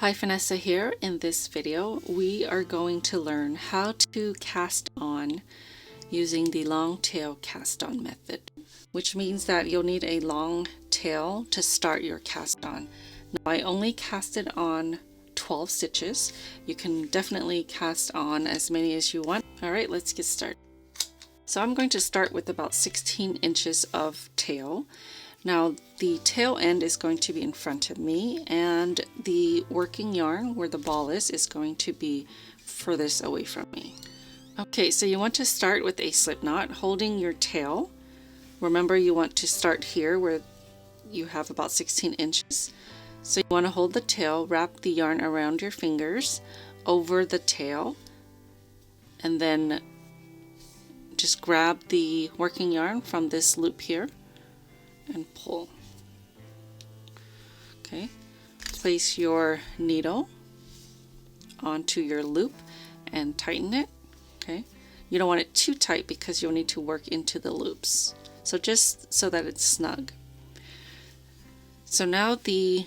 Hi, Phanessa here. In this video, we are going to learn how to cast on using the long tail cast on method, which means that you'll need a long tail to start your cast on. Now, I only casted on 12 stitches. You can definitely cast on as many as you want. All right, let's get started. So I'm going to start with about 16 inches of tail. Now the tail end is going to be in front of me, and the working yarn where the ball is going to be furthest away from me. Okay, so you want to start with a slip knot holding your tail. Remember, you want to start here where you have about 16 inches. So you want to hold the tail, wrap the yarn around your fingers over the tail, and then just grab the working yarn from this loop here and pull. Okay, place your needle onto your loop and tighten it. Okay, you don't want it too tight because you'll need to work into the loops, so just so that it's snug. So now the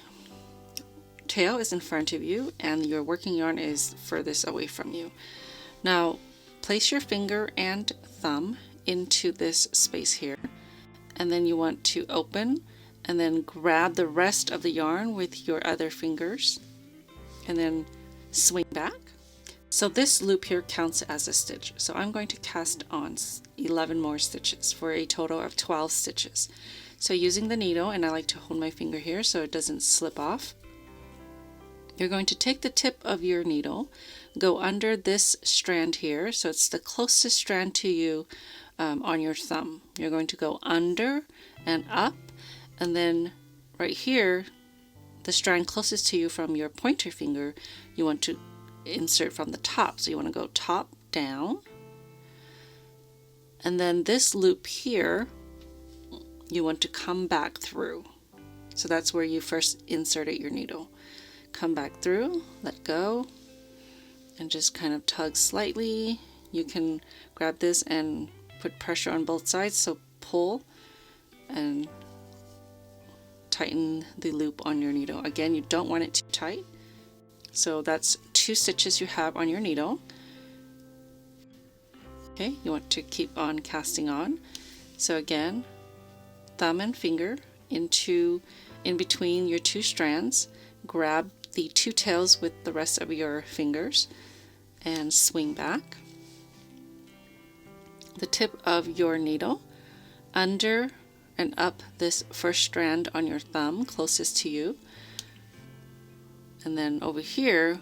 tail is in front of you and your working yarn is furthest away from you. Now place your finger and thumb into this space here, and then you want to open and then grab the rest of the yarn with your other fingers and then swing back. So this loop here counts as a stitch. So I'm going to cast on 11 more stitches for a total of 12 stitches. So using the needle, and I like to hold my finger here so it doesn't slip off, you're going to take the tip of your needle, go under this strand here, so it's the closest strand to you on your thumb. You're going to go under and up, and then right here, the strand closest to you from your pointer finger, you want to insert from the top. So you want to go top down, and then this loop here, you want to come back through. So that's where you first inserted your needle. Come back through, let go, and just kind of tug slightly. You can grab this and put pressure on both sides, so pull and tighten the loop on your needle. Again, you don't want it too tight. So that's 2 stitches you have on your needle. Okay, you want to keep on casting on. So again, thumb and finger in between your 2 strands, grab the 2 tails with the rest of your fingers and swing back. The tip of your needle under and up this first strand on your thumb closest to you, and then over here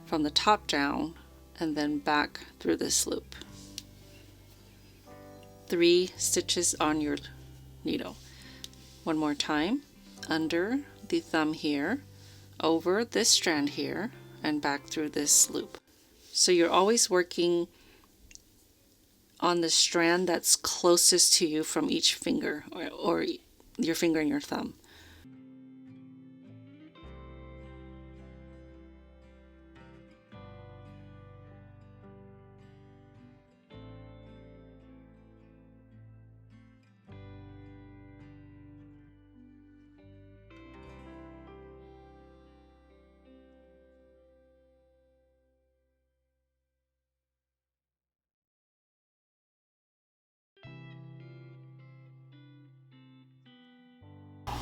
from the top down and then back through this loop. 3 stitches on your needle. One more time, under the thumb here, over this strand here, and back through this loop. So you're always working on the strand that's closest to you from each finger, or your finger and your thumb.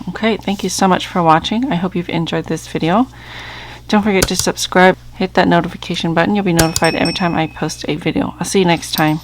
Okay, thank you so much for watching. I hope you've enjoyed this video. Don't forget to subscribe, hit that notification button. You'll be notified every time I post a video. I'll see you next time.